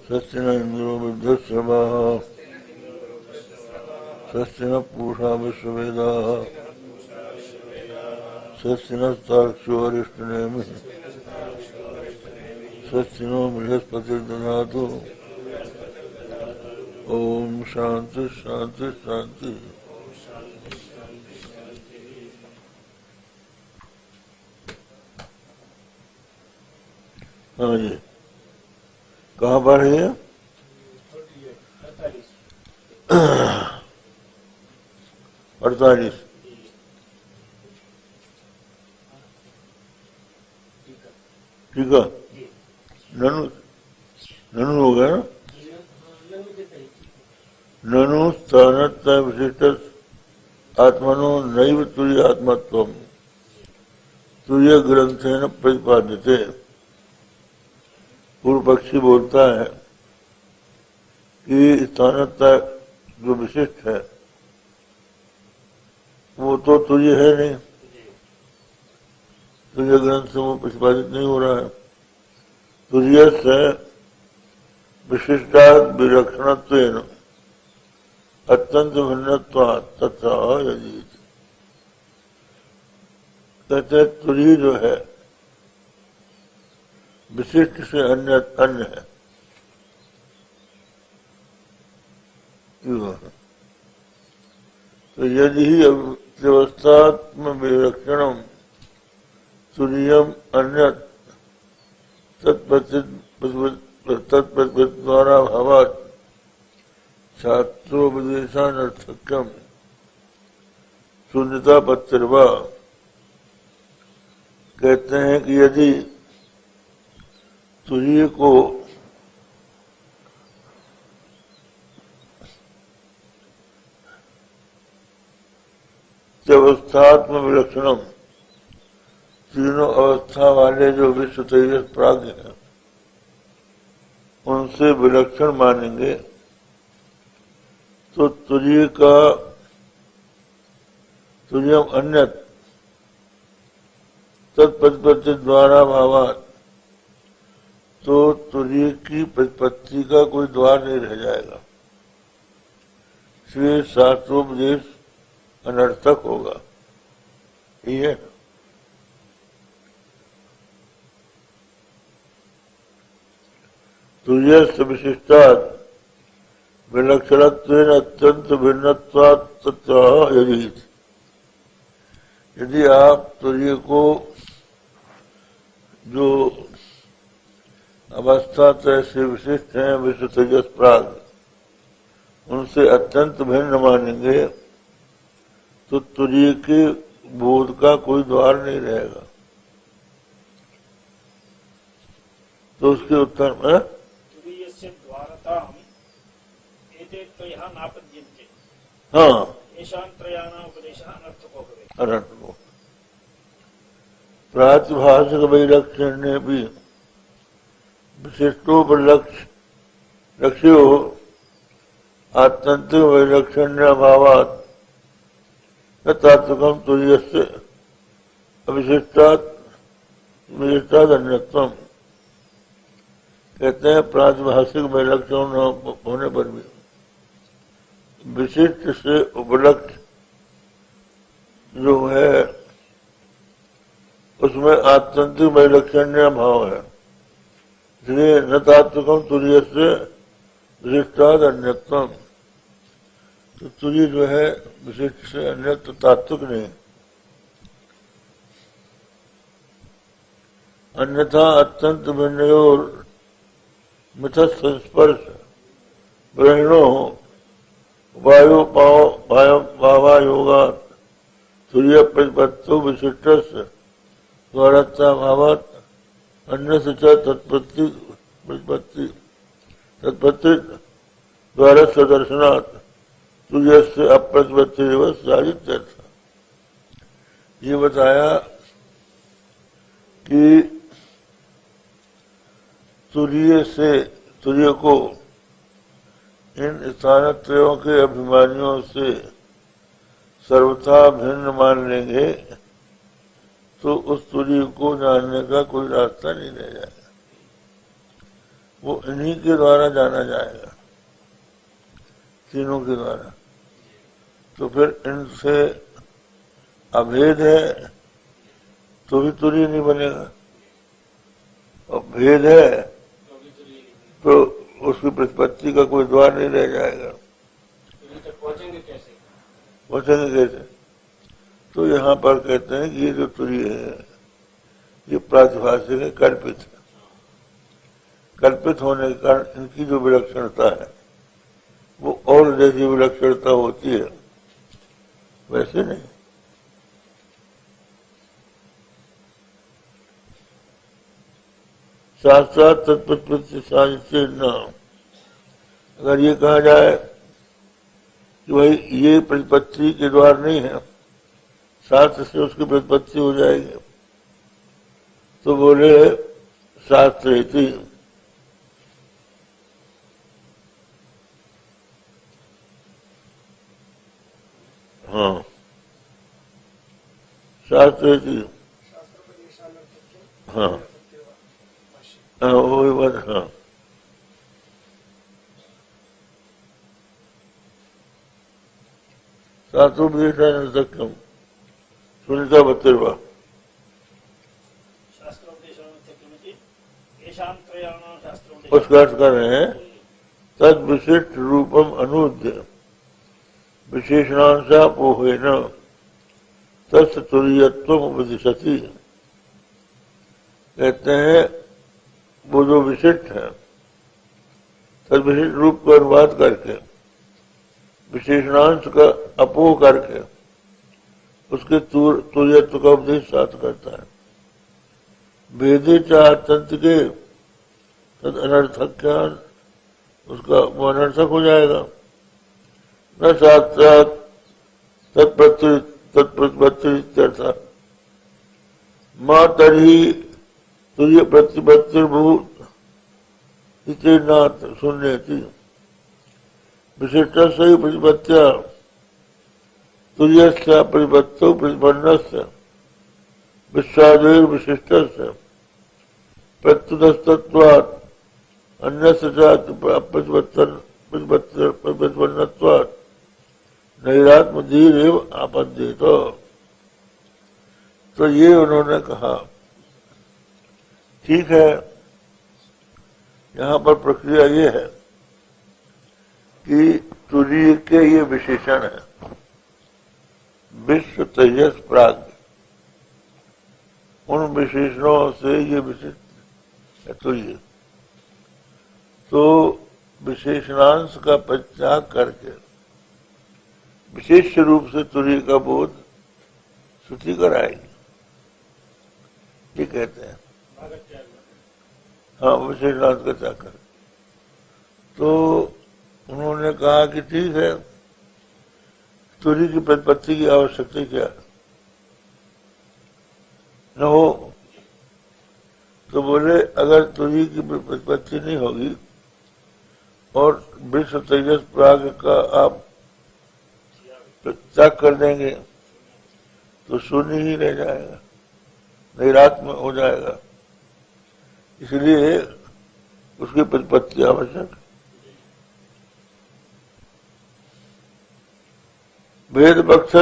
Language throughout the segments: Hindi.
स्वस्ति न इंद्रो वृद्धश्रवाः स्वस्ति न पूषा विश्ववेदाः स्वस्ति नस्तार्क्ष्यो अरिष्टनेमिः स्वस्ति नो बृहस्पतिर्दधातु। ओम शांति शांति शांति। हाँ जी, कहाँ पर है? 48। ठीक है, ननु ननु हो गया ना। ननु स्थानत विशिष्ट आत्मनो नैव तुर्य आत्मत्वम तुर्य ग्रंथेन प्रतिपाद्यते। पूर्व पक्षी बोलता है कि स्थानता जो विशिष्ट है वो तो तुर्य है नहीं, तुर्य ग्रंथ से वो प्रतिपादित नहीं हो रहा है। तुर्य से विशिष्टा विलक्षणत्वेन अत्यंत भिन्नत्वात् तथा यदि कहते तुर्य जो है विशिष्ट से अन्य है। तो यदि ही व्यवस्थात्म विलक्षणम तुर्यम अन्य तत्प्रति द्वारा भावात् छात्रोपदेशानर्थक्यम शून्यता पत्तिर्वा। कहते हैं कि यदि तुर्य को अवस्थात्म विलक्षणम तीनों अवस्था वाले जो विश्व तेजस प्राज्ञ हैं उनसे विलक्षण मानेंगे तो तुर्यम अन्य तत्प्रति द्वारा भावात् तो तुर्य की प्रतिपत्ति का कोई द्वार नहीं रह जाएगा, इसलिए शास्त्रोपदेश अनर्थक होगा। ये तुर्यस्य विशिष्टात् विलक्षणत्वेन अत्यंत भिन्नत्वात् तथा यदि आप तुर्य को जो अवस्था से विशिष्ट है विश्व तेजस प्राग उनसे अत्यंत भिन्न मानेंगे तो तुर्य के बोध का कोई द्वार नहीं रहेगा। तो उसके उत्तर में हाँ अनर्थको प्रातिभाषिक वैलक्षण्य भी विशिष्टोपलक्ष्यो आत्यंतिक वैलक्षण्य अभावात् तात्विकम तुर्यस्य अविशिष्टादन्यत्वम। कहते हैं प्रातिभाषिक वैलक्षण होने पर भी विशिष्ट से उपलक्ष्य जो है उसमें आत्यंतिक वैलक्षण्य भाव है, इसलिए न तात्विकम तुर्य से विशिष्टाद अन्यत्वम। तो तुर्य जो है विशिष्ट से अन्य तात्विक नहीं। अन्यथा अत्यंत भिन्नयोर मिथक संस्पर्श ब्रह्मणो वायु योगा तुर्य प्रतिपत्तो विशिष्ट द्वारता भावात् अन्य से तत्पत्ति द्वारा सदर्शनात् तुर्य से अप्रतिपत्ति साहित्य। ये बताया कि तुर्य को इन स्थानत्रयों के अभिमानियों से सर्वथा भिन्न मान लेंगे तो उस तुर्य को जानने का कोई रास्ता नहीं रह जाएगा। वो इन्हीं के द्वारा जाना जाएगा, तीनों के द्वारा। तो फिर इनसे अभेद है तो भी तुरीय नहीं बनेगा, और भेद है तो उसकी प्रतिपत्ति का कोई द्वार नहीं रह जाएगा। पहुंचेंगे कैसे? पहुंचेंगे कैसे? तो यहाँ पर कहते हैं कि ये जो तुरीय है ये प्रातिभाषिक है, कल्पित है। कल्पित होने के कारण इनकी जो विलक्षणता है वो और जैसी विलक्षणता होती है वैसे नहीं। साक्षात तत्प्रति साहित्य न, अगर ये कहा जाए कि भाई ये प्रतिपत्ति के द्वार नहीं है, शास्त्र से उसकी प्रतिपत्ति हो जाएगी, तो बोले शास्त्र इति। हाँ, शास्त्र इति। हाँ हाँ, वही बात। हाँ, शास्त्रों विशेषान्यक्यम सुनीता 72। उसका अर्थ कर रहे हैं तद विशिष्ट रूपम अनुद्य विशेषणांशापोहेन तत्तुरीयत्वम उपदिशति। कहते हैं वो जो विशिष्ट है, तद विशिष्ट रूप का अनुवाद करके विशेषणांश का अपोह करके उसके तुरीयत्व का उपदेश साथ करता है। वेदे चातंत्र के तद अनर्थक ज्ञान, उसका वो अनर्थक हो जाएगा। न साक्षात तत्प्रतिपत्ति मां तरी तुरीय प्रतिपत्तिर्भूत इति नाथ शून्यति विशिष्ट से प्रतिपत्त्या तुरीयस्य प्रतिपत्तौ प्रतिपन्नस्य विश्वादेव विशिष्टस्य प्रत्युतस्तत्वात् अन्यस्य प्रतिपन्नत्वात् नैरात्मधीर एव आपद्येत। तो ये उन्होंने कहा, ठीक है, यहाँ पर प्रक्रिया ये है कि तुरीय के ये विशेषण है, विश्व तेजस प्राग, उन विशेषणों से ये विशिष्ट है तुरीय। तो विशेषणांश का परित्याग करके विशेष रूप से तुरीय का बोध श्रुति कराएगी, ये कहते हैं। हाँ, विशेषणांश का त्याग कर। तो उन्होंने कहा कि ठीक है, तुरीय की प्रतिपत्ति की आवश्यकता क्या न हो। तो बोले अगर तुरीय की प्रतिपत्ति नहीं होगी और विश्व तेजस प्राग का आप त्याग कर देंगे तो शून्य ही रह जाएगा, नैरात्म्य हो जाएगा। इसलिए उसकी प्रतिपत्ति आवश्यक। भेद पक्ष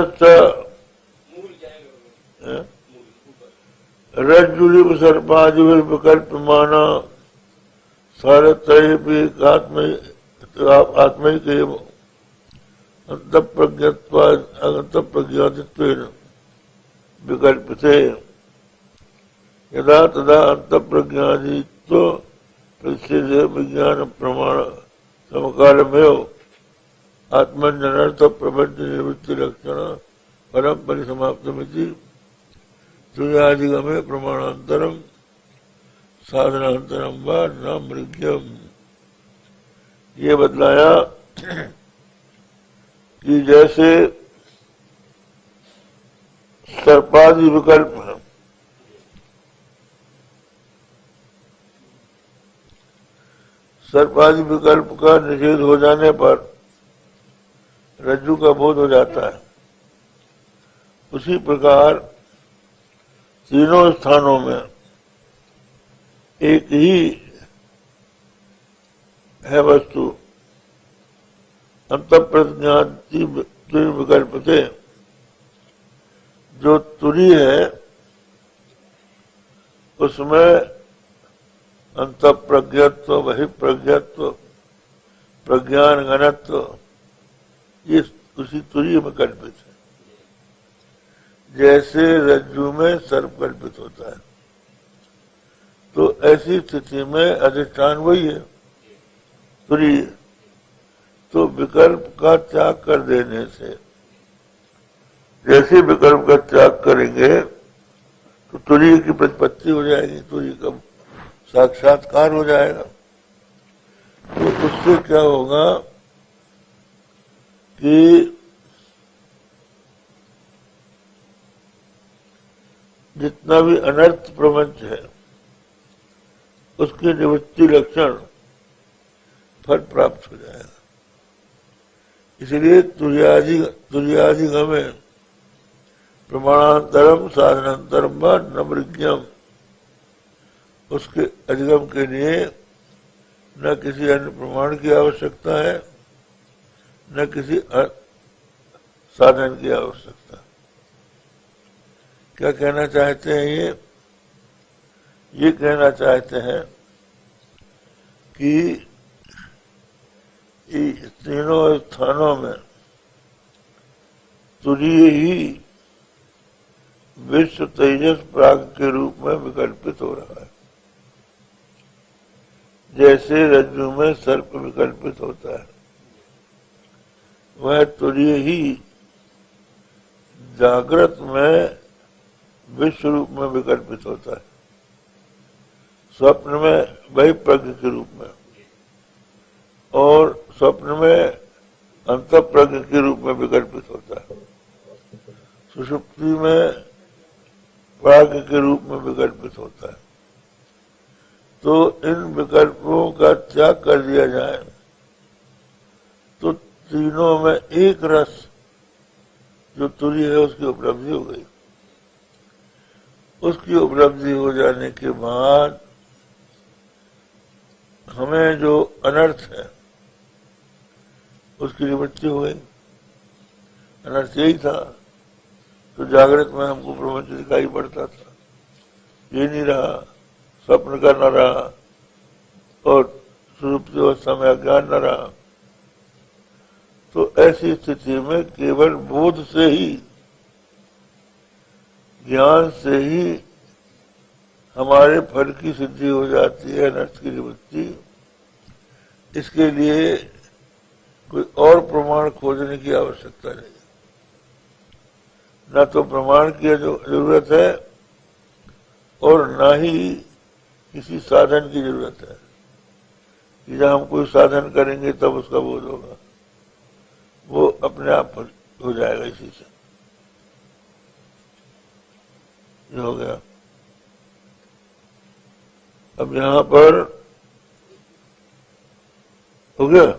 रज्जुलिव सर्पादि विकल्प माना सारत्रय आत्मिक अंतप्रज्ञातित्वेन विकल्पते यदा तदा अंतप्रज्ञादित्व प्रतिषेध विज्ञान प्रमाण समकालमेव आत्मन्यनर्थ प्रबंध निवृत्ति लक्षण परम परिसमाप्तमिति तुर्यादिगमे प्रमाणांतरम साधनांतरम वा न मृग्यम। ये बतलाया कि जैसे सर्पादि विकल्प है, सर्पादि विकल्प का निषेध हो जाने पर रज्जु का बोध हो जाता है, उसी प्रकार तीनों स्थानों में एक ही है वस्तु अंतःप्रज्ञाति विकल्पते, जो तुरी है उसमें अंतःप्रज्ञत्व, बहिःप्रज्ञत्व, प्रज्ञान घनत्व ये उसी तुरी में कल्पित है। जैसे रज्जु में सर्प कल्पित होता है, तो ऐसी स्थिति में अधिष्ठान वही है, तुरी। तो विकल्प का त्याग कर देने से, जैसे विकल्प का त्याग करेंगे तो तुरी की प्रतिपत्ति हो जाएगी, तुरी का साक्षात्कार हो जाएगा। तो उससे क्या होगा कि जितना भी अनर्थ प्रपंच है उसकी निवृत्ति लक्षण फल प्राप्त हो जाएगा। इसलिए तुर्यादि गमे प्रमाणांतरम साधनांतरम व न विज्ञम, उसके अधिगम के लिए न किसी अन्य प्रमाण की आवश्यकता है, न किसी साधन की आवश्यकता। क्या कहना चाहते हैं ये कहना चाहते हैं कि तीनों स्थानों में तुरीय ही विश्व तेजस प्राग के रूप में विकल्पित हो रहा है। जैसे रज्जु में सर्प विकल्पित होता है, वह तुरीय ही जागृत में विश्व रूप में विकल्पित होता है, स्वप्न में वही प्रज्ञ के रूप में, और स्वप्न में अंतःप्रज्ञ के रूप में विकल्पित होता है, सुषुप्ति में प्राज्ञ के रूप में विकल्पित होता है। तो इन विकल्पों का त्याग कर दिया जाए तो तीनों में एक रस जो तुरी है उसकी उपलब्धि हो गई। उसकी उपलब्धि हो जाने के बाद हमें जो अनर्थ है उसकी निवृत्ति हो गई। अनर्थ यही था, तो जागृत में हमको प्रपंच दिखाई पड़ता था, ये नहीं रहा, स्वप्न का न रहा, और सुषुप्ति अवस्था में अज्ञान न रहा। तो ऐसी स्थिति में केवल बोध से ही, ज्ञान से ही हमारे फल की सिद्धि हो जाती है, अनर्थ की निवृत्ति। इसके लिए कोई और प्रमाण खोजने की आवश्यकता नहीं, न तो प्रमाण की जरूरत है और न ही किसी साधन की जरूरत है कि जब हम कोई साधन करेंगे तब उसका बोध होगा। वो अपने आप हो जाएगा इसी से। ये हो गया। अब यहां पर हो गया,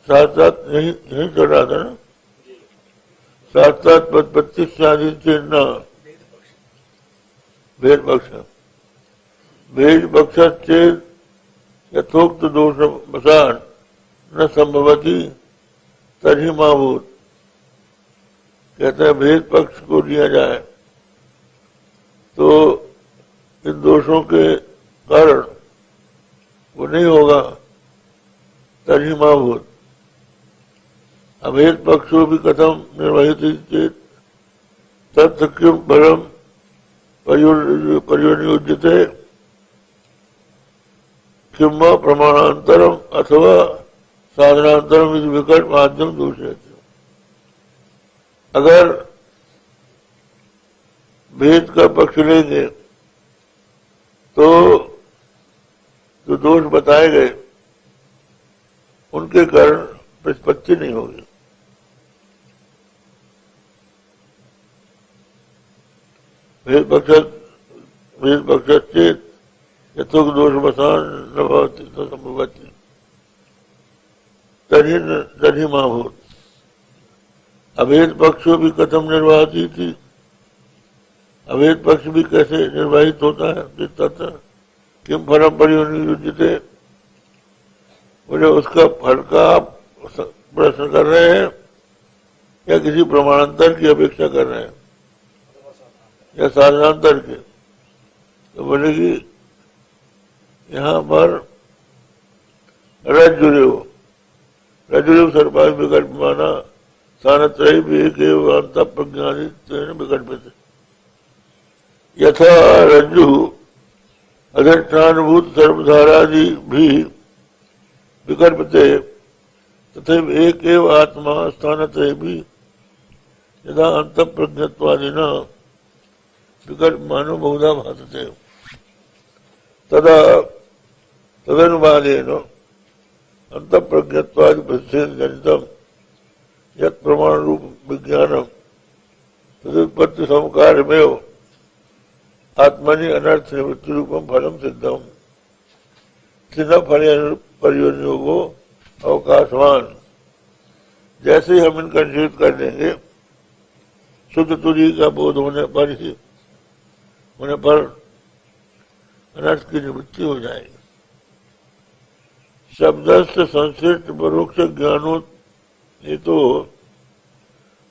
साथ साथ यही चल रहा था ना, साथ साथ पद आदि चिन्ह भेद पक्ष, भेद पक्ष चेत यथोक्त दोष वसान न संभवती तरी माभूत। कहते हैं भेद पक्ष को लिया जाए तो इन दोषों के कारण वो नहीं होगा, तरी माभूत। अभेद पक्षों भी कथम निर्वहित चेत तत् किम परम परियोनियोज्यते किम प्रमाणांतरम अथवा साधनांतरम इस विकट माध्यम दूषित। अगर भेद का पक्ष लेंगे तो जो दोष बताए गए उनके कारण प्रतिपत्ति नहीं होगी। भेद पक्ष चेत यथोक्त दोष वसान न भवति न संभवति तर्हि माभूत। अभेद पक्षों भी कथम निर्वाहती थी, अभेद पक्ष भी कैसे निर्वाहित होता है, किम फलम परियोनियोज्यते, बोले उसका फल का आप प्रश्न कर रहे हैं या किसी प्रमाणांतर की अपेक्षा कर रहे हैं या साधनांतर के? तो बोले कि यहाँ पर रज्जुरेव सर्पाय विकल्प माना सानत्रयी भी अंत प्रज्ञानित विकल्पित यथा रज्जु अधिष्ठानभूत सर्वधारादि भी विकल्पते तथा एक एव आत्मा स्थानत्रय भी यदा अंत प्रज्ञत्वादिना विकल्प मानो बहुधा भासते तदा तदनुवादेन अंत प्रज्ञत्वादि प्रतिषेध जनितम यत् प्रमाण रूप विज्ञानम तदुत्पत्ति समकार्यमेव आत्मनि अनर्थ निवृत्ति रूपम फलम सिद्धम सिद्ध फल परियोजोगो अवकाशवान। जैसे ही हम इनका निषेध कर देंगे शुद्ध तुरी का बोध होने पर अनर्थ की निवृत्ति हो जाएगी। शब्दस्थ संश्लिष्ट परोक्ष ज्ञानो हेतु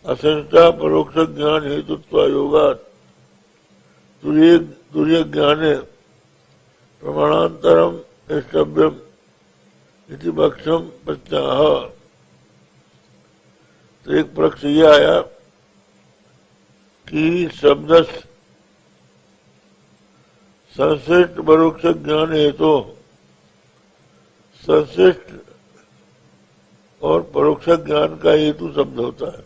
असंष्टा परोक्ष ज्ञान हेतुत्व योगात् तुरीय ज्ञाने प्रमाणांतरम इष्टव्यम इति पक्षम प्रत्याह। तो एक पक्ष ये आया कि शब्द संश्लिष्ट परोक्ष ज्ञान हेतु संश्लिष्ट और परोक्ष ज्ञान का हेतु शब्द होता है।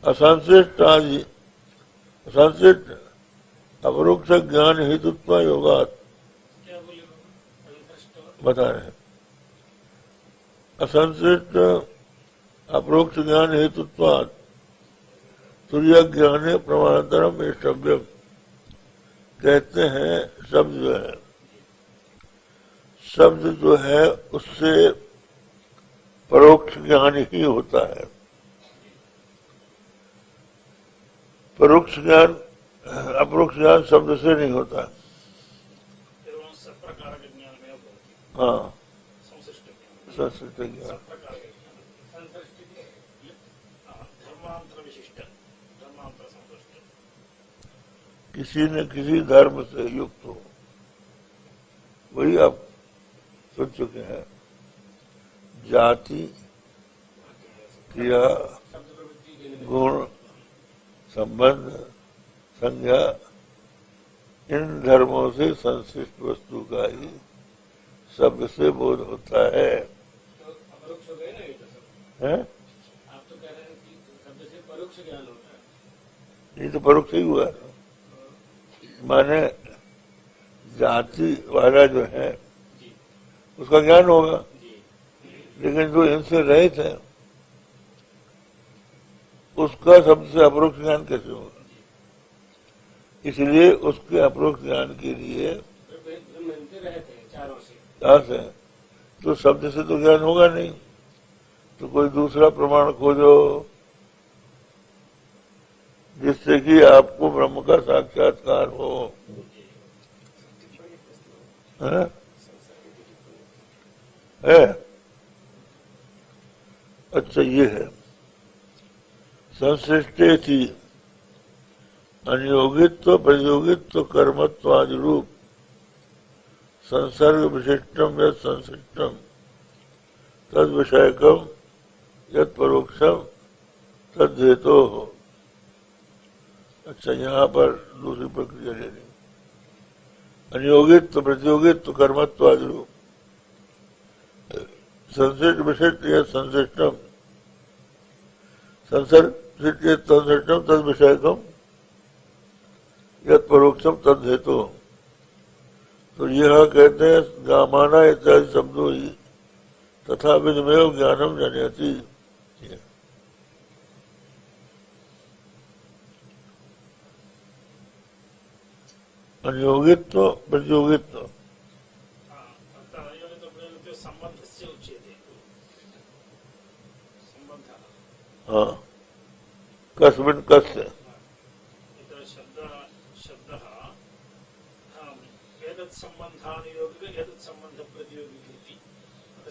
असंश्लिष्ट आदि संश्लिष्ट अपरोक्ष ज्ञान हेतुत्व योगात बता रहे हैं। असंश्लिष्ट अपरोक्ष ज्ञान हेतुत्वात् तुरीय ज्ञान प्रमाणांतरम इष्टव्यम कहते हैं। शब्द जो है उससे परोक्ष ज्ञान ही होता है। परोक्ष ज्ञान अपरोक्ष ज्ञान शब्द से नहीं होता। हाँ, संश्लिष्ट ज्ञान किसी न किसी धर्म से युक्त हो, वही आप सुन चुके हैं। जाति, क्रिया, गुण, संबंध, संज्ञा, इन धर्मों से संश्लिष्ट वस्तु का ही शब्द से बोध होता है। तो अपरोक्ष हो गए ना ये तो सब हैं? आप तो कह रहे हैं कि शब्द से परोक्ष ज्ञान होता है। ये तो परोक्ष ही हुआ। माने जाति वाला जो है उसका ज्ञान होगा, लेकिन जो इनसे रहित है उसका शब्द से अपरोक्ष ज्ञान कैसे होगा? इसलिए उसके अपरोक्ष ज्ञान के लिए से तो शब्द से तो ज्ञान होगा नहीं, तो कोई दूसरा प्रमाण खोजो जिससे कि आपको ब्रह्म का साक्षात्कार हो। है? अच्छा, ये है संश्लिष्टे थी अनियोगित्व प्रतियोगित्व कर्मत्वादि रूप संसर्ग विशिष्टम यद संश्लिष्टम तद विषयकम यद परोक्षम तद हेतु हो। अच्छा, यहाँ पर दूसरी प्रक्रिया ले ली। अनियोगित्व प्रतियोगित्व कर्मत्वादि रूप संश्लिष्ट विशिष्ट यद संश्लिष्टम संसर्ग संश्लिष्टम तद विषयकम यद परोक्षम तद हेतु। तो यह कहते हैं गामाना इत्यादि शब्दों ही तथा विधमेव ज्ञानम जनयति। अनियोगित्व प्रतियोगित्व हाँ, कस्मिन् कस्य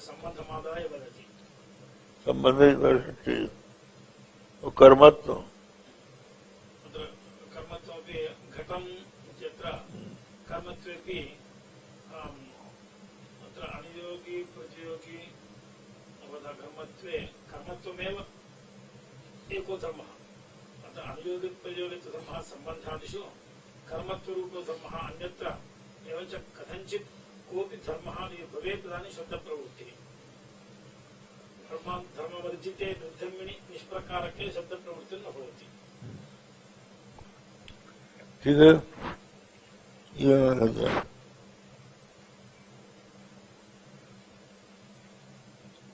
सम्बन्धमादाय वदति। संबंधित वैशिष्टि और कर्मत्व तत्र कर्मत्वमपि घटम् इत्यत्र कर्मत्वेपि अत्र अनुयोगी प्रतियोगी अवधा कर्मत्वे कर्मत्वमेव एको धर्मः। अत्र अनुयोगी प्रतियोगित्वधर्मः सम्बन्धादिषु कर्मत्वरूपो धर्मः अन्यत्र एवञ्च कथञ्चित् कोऽपि धर्मः भवेत् तदानीं शब्दप्रवृत्तिः। धर्मवर्जिते निर्धर्मिणि निष्प्रकारके शब्दप्रवृत्तिर्न भवति। ठीक है, ये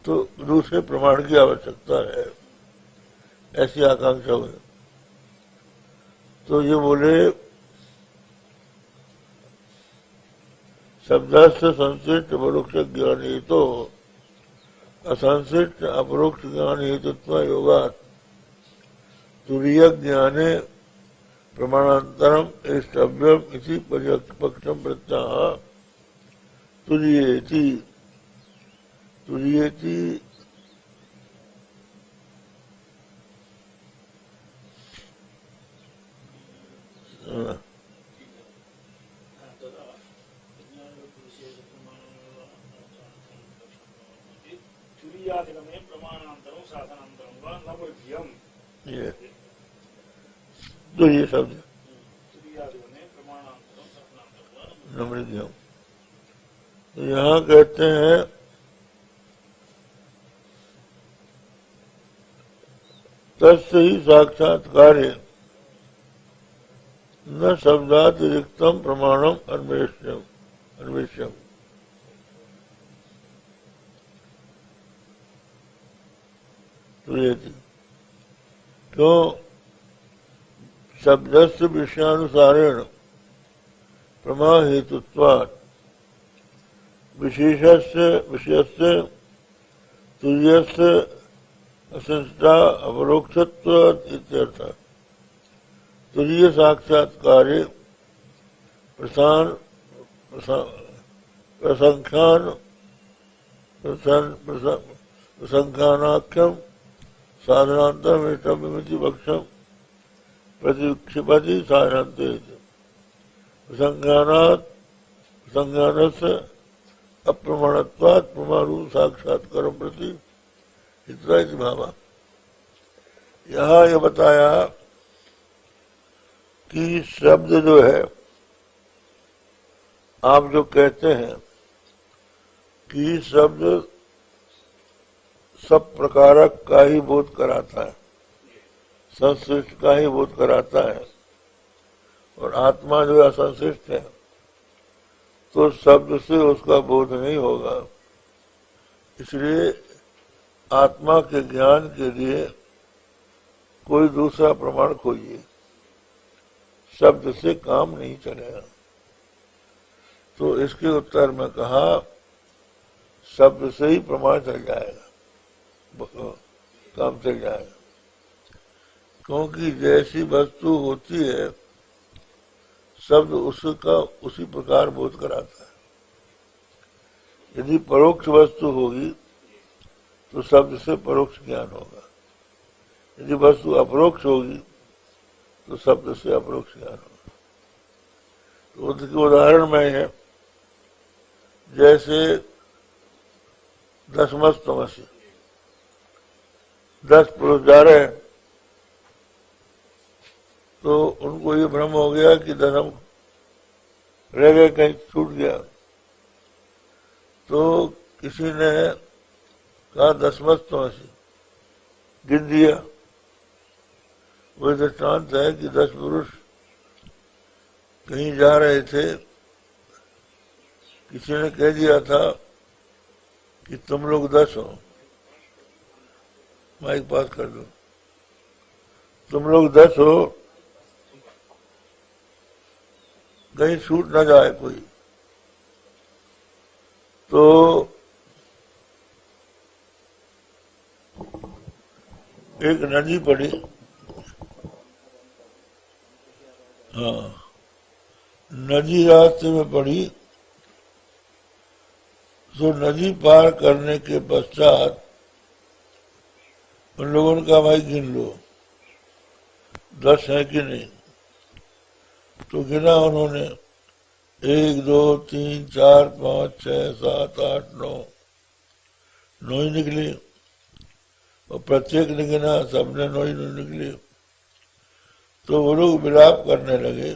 तो दूसरे प्रमाण की आवश्यकता है, ऐसी आकांक्षा हुई। तो ये बोले शब्दार्थ संश्लिष्ट परोक्ष ज्ञान ही तो असंश्लिष्ट अपरोक्ष ज्ञान हेतुत्व योगात् तुरीय ज्ञाने प्रमाणांतरम एष्टव्यम इसी पक्षम प्रत्याह तुरीयेति तुरीयेति तुरीयादिगमे प्रमाणान्तरं साधनान्तरं वा नवव्यम्। ये तो ये शब्द तुरीयादिगमे प्रमाणान्तरं साधनान्तरं वा नवव्यम्। तो यहाँ कहते हैं तस्य ही साक्षात्कारे न शब्दातिरिक्तम प्रमाणम अन्वेष्यम क्यों शब्दस्य विषयानुसारेण प्रमा हेतुत्वात् विषयस्य तुल्यस्य असंष्टा अपरोक्षत्वात् इत्यर्थः। तुरीय साक्षात्कारे प्रसंख्यानाख्यम साधनान्तरमिति पक्षम प्रतिक्षिपति साधनान्ते प्रसंज्ञानस्य अप्रमाणत्वात् प्रमाणु साक्षात्कारं प्रति इतना इति भावा। यहाँ यह बताया कि शब्द जो है, आप जो कहते हैं कि शब्द सब प्रकारक का ही बोध कराता है, संश्लिष्ट का ही बोध कराता है, और आत्मा जो असंश्लिष्ट है तो शब्द से उसका बोध नहीं होगा। इसलिए आत्मा के ज्ञान के लिए कोई दूसरा प्रमाण खोजिए, शब्द से काम नहीं चलेगा। तो इसके उत्तर में कहा शब्द से ही प्रमाण चल जाएगा, काम चल जाएगा। क्योंकि जैसी वस्तु होती है शब्द उसका उसी प्रकार बोध कराता है। यदि परोक्ष वस्तु होगी तो शब्द से परोक्ष ज्ञान होगा, यदि वस्तु अपरोक्ष होगी तो शब्द से अपरोक्ष ज्ञान होगा। तो उसके उदाहरण में है जैसे 10 पुरुष जा रहे हैं तो उनको ये भ्रम हो गया कि 10 रह गए, कहीं छूट गया। तो किसी ने कहा 10 गिन दिया। वह दृष्टांत है कि 10 पुरुष कहीं जा रहे थे, किसी ने कह दिया था कि तुम लोग 10 हो, माइक पास कर दो, तुम लोग 10 हो, कहीं छूट ना जाए कोई। तो एक नदी पड़ी, नदी रास्ते में पड़ी, तो नदी पार करने के पश्चात उन लोगों ने कहा भाई गिन लो 10 है कि नहीं। तो गिना उन्होंने 1 2 3 4 5 6 7 8 9 9 ही निकली और प्रत्येक ने गिना, सबने 9 ही निकली। तो वो लोग विलाप करने लगे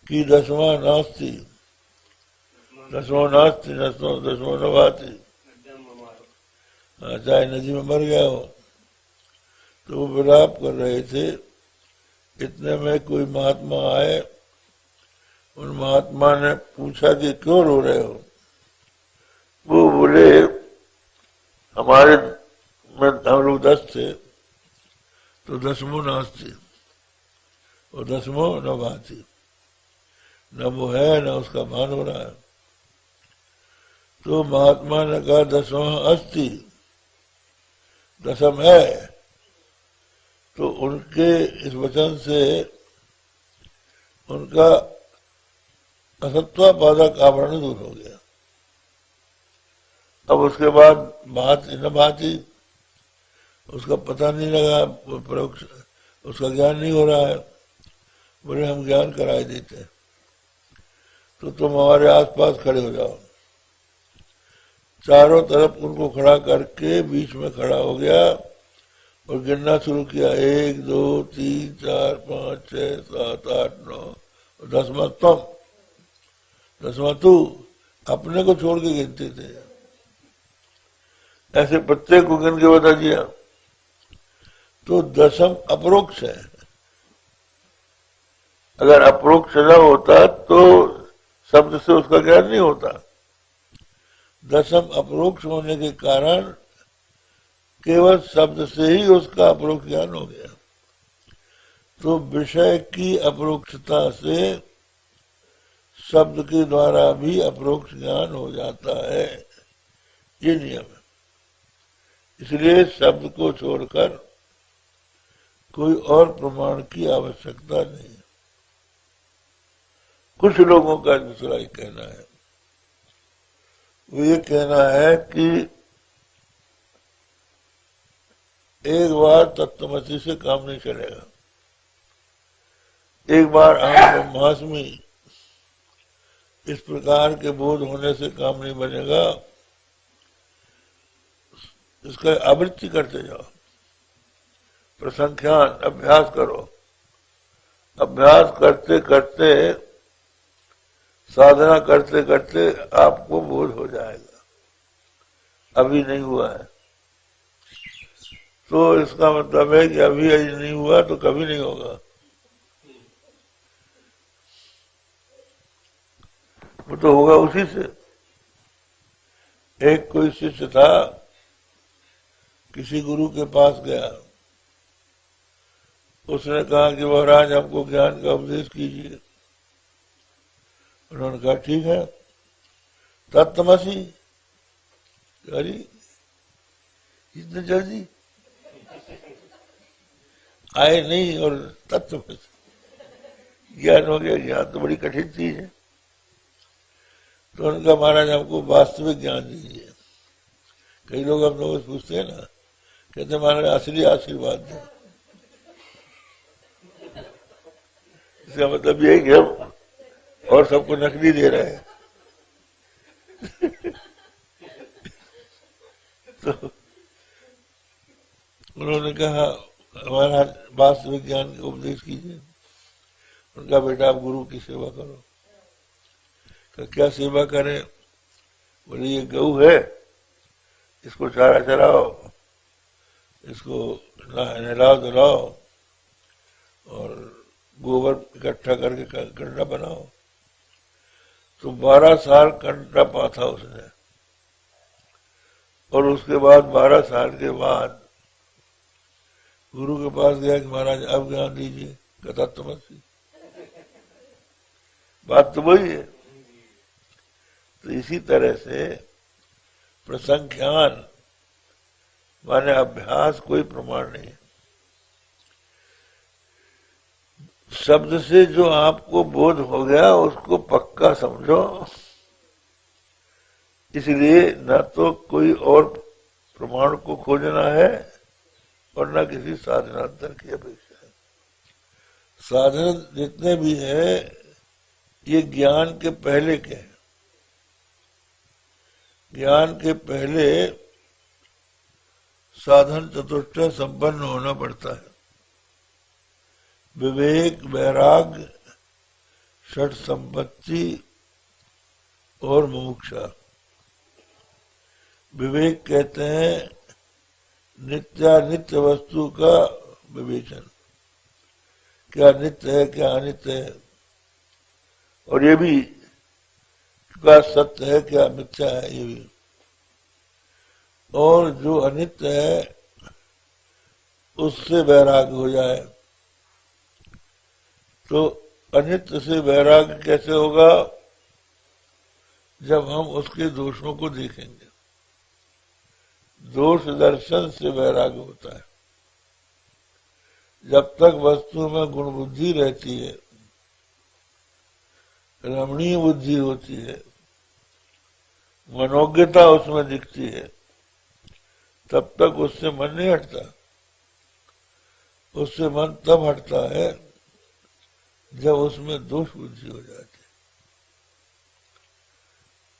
कि 10वां नास्ती, 10वां नास्ती, 10वां न भाति, चाहे नदी में मर गया हो। तो वो विलाप कर रहे थे। इतने में कोई महात्मा आए, उन महात्मा ने पूछा कि क्यों रो रहे हो। वो बोले हमारे में हम लोग 10 थे, तो 10वां नास्ती और 10वां न भाति, न वो है न उसका भान हो रहा है। तो महात्मा ने कहा 10वां अस्ति, 10म है। तो उनके इस वचन से उनका असत्वापादक आवरण दूर हो गया। अब उसके बाद भाति न भाति, उसका पता नहीं लगा, परोक्ष उसका ज्ञान नहीं हो रहा है। बोले हम ज्ञान कराए देते, तो तुम हमारे आसपास खड़े हो जाओ। चारों तरफ उनको खड़ा करके बीच में खड़ा हो गया और गिनना शुरू किया 1 2 3 4 5 6 7 8 9 और 10वां तुम, 10वां तू, अपने को छोड़ के गिनते थे। ऐसे प्रत्येक को गिन के बता दिया। तो 10म अपरोक्ष है। अगर अपरोक्ष न होता तो शब्द से उसका ज्ञान नहीं होता। 10म अपरोक्ष होने के कारण केवल शब्द से ही उसका अपरोक्ष ज्ञान हो गया। तो विषय की अपरोक्षता से शब्द के द्वारा भी अपरोक्ष ज्ञान हो जाता है, ये नियम है। इसलिए शब्द को छोड़कर कोई और प्रमाण की आवश्यकता नहीं। कुछ लोगों का दूसरा ही कहना है, वो ये कहना है कि एक बार तत्वमसी से काम नहीं चलेगा, एक बार अहम ब्रह्मास्मि इस प्रकार के बोध होने से काम नहीं बनेगा। इसका आवृत्ति करते जाओ, प्रसंख्यान अभ्यास करो। अभ्यास करते करते, साधना करते करते आपको बोध हो जाएगा। अभी नहीं हुआ है तो इसका मतलब है कि अभी नहीं हुआ तो कभी नहीं होगा। वो तो होगा उसी से। एक कोई शिष्य था, किसी गुरु के पास गया। उसने कहा कि महाराज हमको ज्ञान का उपदेश कीजिए। उन्होंने कहा ठीक है, तत्वमसी। अरे इतने जल्दी आए नहीं और तत्वमसी ज्ञान हो गया। ज्ञान तो बड़ी कठिन चीज है। तो उनका महाराज हमको वास्तविक ज्ञान दीजिए। कई लोग हम लोग पूछते हैं ना, कहते महाराज असली आशीर्वाद दें। इसका मतलब यही कि हम और सबको नकली दे रहे हैं। तो उन्होंने कहा हमारा वास्तविक ज्ञान का उपदेश कीजिए। उनका बेटा आप गुरु की सेवा करो। क्या सेवा करें? बोले ये गऊ है, इसको चारा चराओ, इसको नहलाओ धुलाओ और गोबर इकट्ठा करके कंडा बनाओ। तो 12 साल कंडा पाथा उसने। और उसके बाद 12 साल के बाद गुरु के पास गया कि महाराज अब ज्ञान दीजिए। कथा तमसी, बात तो वही है। तो इसी तरह से प्रसंख्यान माने अभ्यास कोई प्रमाण नहीं। शब्द से जो आपको बोध हो गया उसको पक्का समझो, इसलिए न तो कोई और प्रमाण को खोजना है और न किसी साधनांतर की अपेक्षा है। साधन जितने भी है ये ज्ञान के पहले के हैं। ज्ञान के पहले साधन चतुष्टय संपन्न होना पड़ता है। विवेक, वैराग्य, षट संपत्ति और मुमुक्षा। विवेक कहते हैं नित्यानित्य वस्तु का विवेचन, क्या नित्य है क्या अनित्य है, और ये भी क्या सत्य है क्या मिथ्या है ये भी। और जो अनित्य है उससे वैराग्य हो जाए। तो अनित्य से वैराग्य कैसे होगा? जब हम उसके दोषों को देखेंगे। दोष दर्शन से वैराग्य होता है। जब तक वस्तु में गुण बुद्धि रहती है, रमणीय बुद्धि होती है, मनोज्ञता उसमें दिखती है, तब तक उससे मन नहीं हटता। उससे मन तब हटता है जब उसमें दोष बुद्धि हो जाती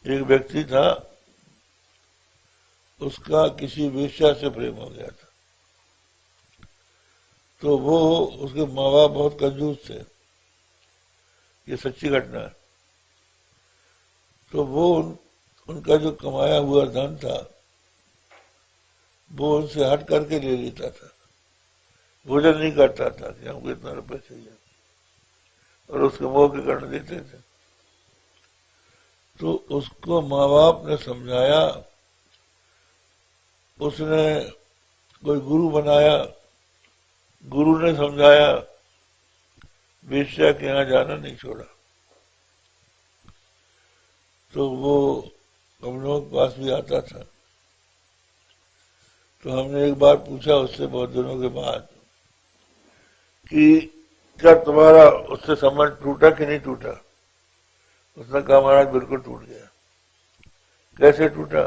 है। एक व्यक्ति था, उसका किसी वेश्या से प्रेम हो गया था। तो वो, उसके माँ बाप बहुत कंजूस थे, ये सच्ची घटना है। तो वो उनका जो कमाया हुआ धन था वो उनसे हट करके ले लेता था। भोजन नहीं करता था कि हमको इतना रुपये चाहिए, और उसके मोह के कारण देते थे। तो उसको माँ बाप ने समझाया, उसने कोई गुरु बनाया, गुरु ने समझाया, वेश्या के यहाँ जाना नहीं छोड़ा। तो वो हम लोगों के पास भी आता था। तो हमने एक बार पूछा उससे बहुत दिनों के बाद कि क्या तुम्हारा उससे संबंध टूटा कि नहीं टूटा? उसने कहा महाराज बिल्कुल टूट गया। कैसे टूटा?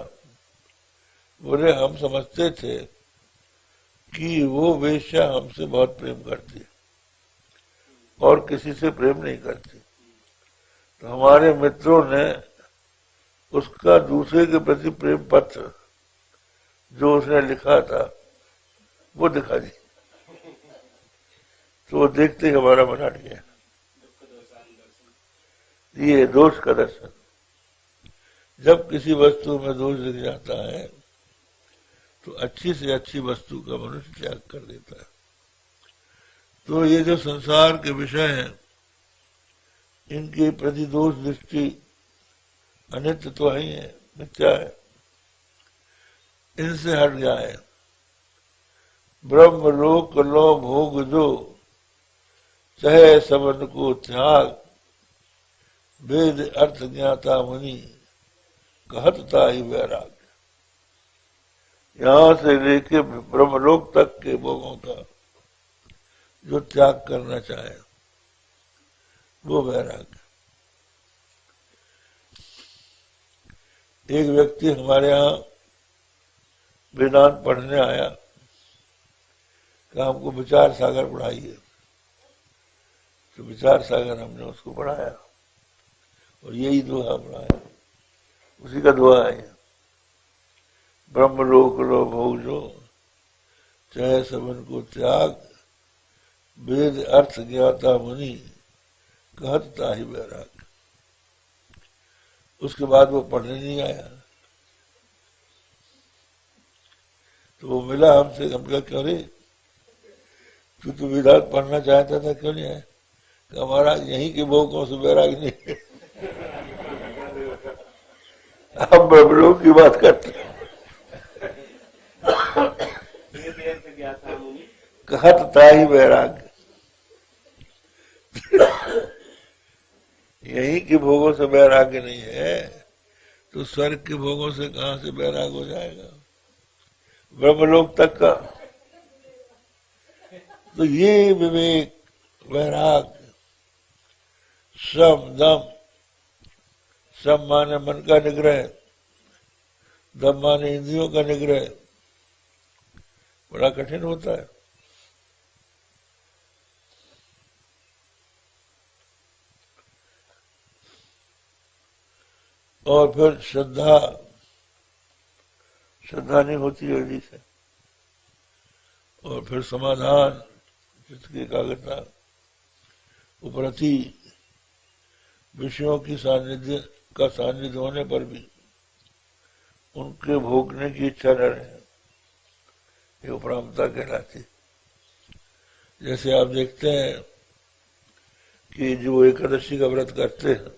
बोले हम समझते थे कि वो वेश्या हमसे बहुत प्रेम करती है और किसी से प्रेम नहीं करती। तो हमारे मित्रों ने उसका दूसरे के प्रति प्रेम पत्र जो उसने लिखा था वो दिखा दी। तो वो देखते ही हमारा मन हट गया। ये दोष का दर्शन। जब किसी वस्तु में दोष दिख जाता है तो अच्छी से अच्छी वस्तु का मनुष्य त्याग कर देता है। तो ये जो संसार के विषय हैं, इनके प्रति दोष दृष्टि अनित्य तो है ही है, मिथ्या है, इनसे हट जाए। ब्रह्म लोक लो भोग जो, चाहे सबन को त्याग, वेद अर्थ ज्ञाता मुनि, कहतता ही वैराग। यहां से लेके ब्रह्मलोक तक के भोगों का जो त्याग करना चाहे वो वैराग। एक व्यक्ति हमारे यहाँ वेदांत पढ़ने आया, कि हमको विचार सागर पढ़ाइए। तो विचार सागर हमने उसको पढ़ाया और यही दोहा पढ़ाया, उसी का दोहा है। ब्रह्मलोक लो भोग जो, चाहे सबन को त्याग, वेद अर्थ ज्ञाता मुनि, कहतता ही वैराग। उसके बाद वो पढ़ने नहीं आया। तो वो मिला हमसे, हम क्या क्यों रे, तू तो वेदांत पढ़ना चाहता था, क्यों नहीं आया? हमारा यहीं के भोगों से वैराग नहीं है। हम ब्रह्मलोक की बात करते हैं। कहतता ही वैराग। यहीं के भोगों से वैराग्य नहीं है तो स्वर्ग के भोगों से कहां से वैराग हो जाएगा? ब्रह्मलोक तक का। तो ये विवेक, वैराग, सम, दम, सम माने मन का निग्रह, दम माने इंद्रियों का निग्रह बड़ा कठिन होता है। और फिर श्रद्धा नहीं होती जल्दी से। और फिर समाधान, चित्त की एकाग्रता, उपरति, विषयों की सानिध्य होने पर भी उनके भोगने की इच्छा न रहे, ये उपरामता कहलाती। जैसे आप देखते हैं कि जो एकादशी का व्रत करते हैं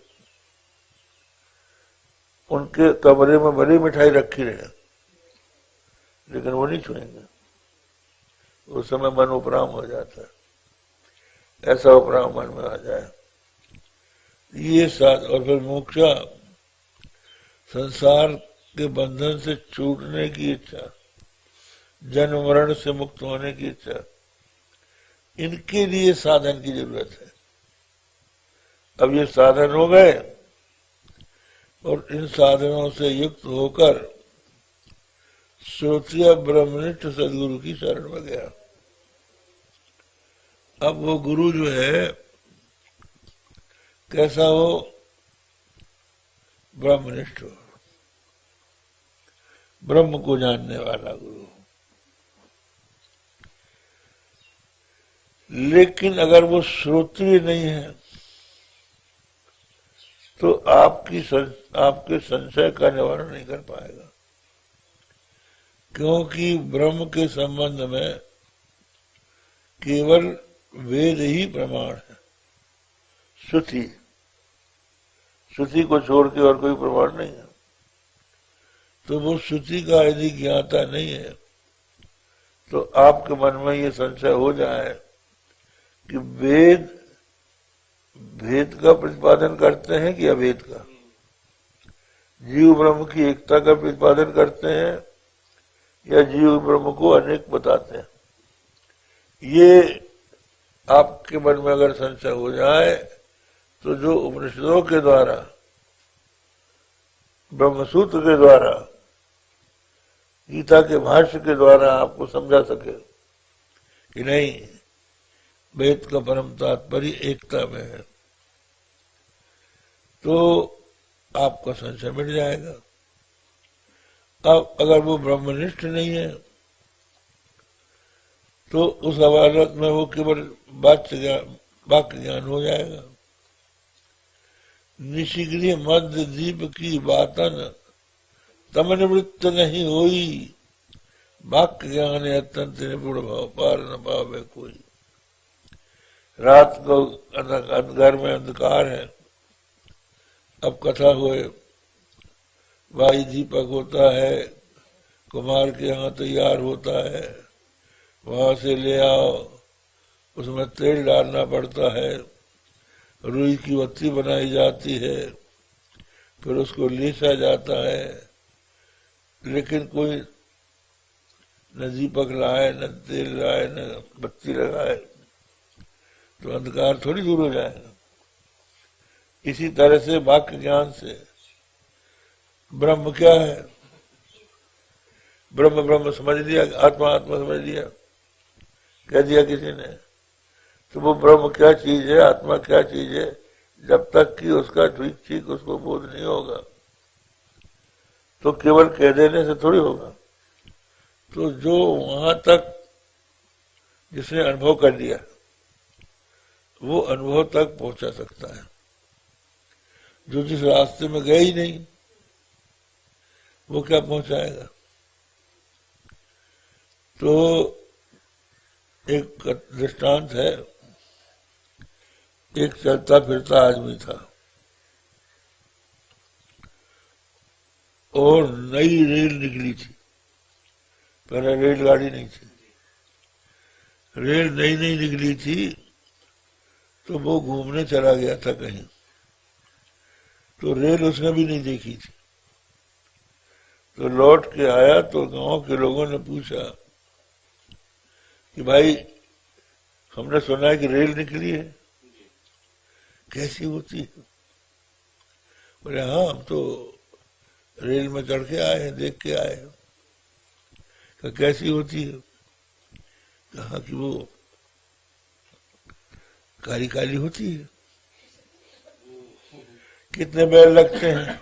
उनके कमरे में बड़ी मिठाई रखी रहे लेकिन वो नहीं छुएंगे, उस समय मन उपराम हो जाता है। ऐसा उपराम मन में आ जाए ये साथ। और फिर मोक्षा, संसार के बंधन से छूटने की इच्छा, जन्म मरण से मुक्त होने की इच्छा, इनके लिए साधन की जरूरत है। अब ये साधन हो गए और इन साधनों से युक्त होकर श्रोत्रिय ब्रह्मनिष्ठ सदगुरु की शरण में गया। अब वो गुरु जो है कैसा हो? ब्रह्मनिष्ठ हो, ब्रह्म को जानने वाला गुरु। लेकिन अगर वो श्रोत्रिय नहीं है तो आपके संशय का निवारण नहीं कर पाएगा, क्योंकि ब्रह्म के संबंध में केवल वेद ही प्रमाण है। श्रुति को छोड़ के और कोई प्रमाण नहीं है। तो वो श्रुति का यदि ज्ञाता नहीं है तो आपके मन में ये संशय हो जाए कि वेद भेद का प्रतिपादन करते हैं कि अभेद का, जीव ब्रह्म की एकता का प्रतिपादन करते हैं या जीव ब्रह्म को अनेक बताते हैं, ये आपके मन में अगर संशय हो जाए तो जो उपनिषदों के द्वारा, ब्रह्मसूत्र के द्वारा, गीता के भाष्य के द्वारा आपको समझा सके कि नहीं, वेद का परम तात्पर्य एकता में है, तो आपका संशय मिट जाएगा। अब अगर वो ब्रह्मनिष्ठ नहीं है तो उस अदालत में वो केवल वाक्य ज्ञान हो जाएगा। निशिगृह मध्य दीप की बातन तम निवृत्त नहीं होई, वाक्य ज्ञान अत्यंत निपुण भाव पार न पावे कोई। रात को घर में अंधकार है, अब कथा हुए, भाई दीपक होता है, कुमार के यहाँ तैयार होता है, वहां से ले आओ, उसमें तेल डालना पड़ता है, रुई की बत्ती बनाई जाती है, फिर उसको लेसा जाता है, लेकिन कोई न दीपक लाए, न तेल लाए, न बत्ती लगाए तो अंधकार थोड़ी दूर हो जाएगा। इसी तरह से वाक्य ज्ञान से ब्रह्म क्या है, ब्रह्म ब्रह्म समझ लिया, आत्मा आत्मा समझ लिया, कह दिया किसी ने, तो वो ब्रह्म क्या चीज है, आत्मा क्या चीज है, जब तक कि उसका ठीक ठीक उसको बोध नहीं होगा तो केवल कह देने से थोड़ी होगा। तो जो वहां तक जिसने अनुभव कर लिया वो अनुभव तक पहुंचा सकता है। जो जिस रास्ते में गए ही नहीं वो क्या पहुंचाएगा। तो एक दृष्टांत है, एक चलता फिरता आदमी था और नई रेल निकली थी, पहले रेलगाड़ी नहीं थी, रेल नई नई निकली थी, तो वो घूमने चला गया था कहीं, तो रेल उसने भी नहीं देखी थी। तो लौट के आया तो गांव के लोगों ने पूछा कि भाई हमने सुना है कि रेल निकली है, कैसी होती है? बोले हाँ, हम तो रेल में चढ़ के आए हैं, देख के आए हैं। कैसी होती है? कहा कि वो काली काली होती है। कितने बैल लगते हैं?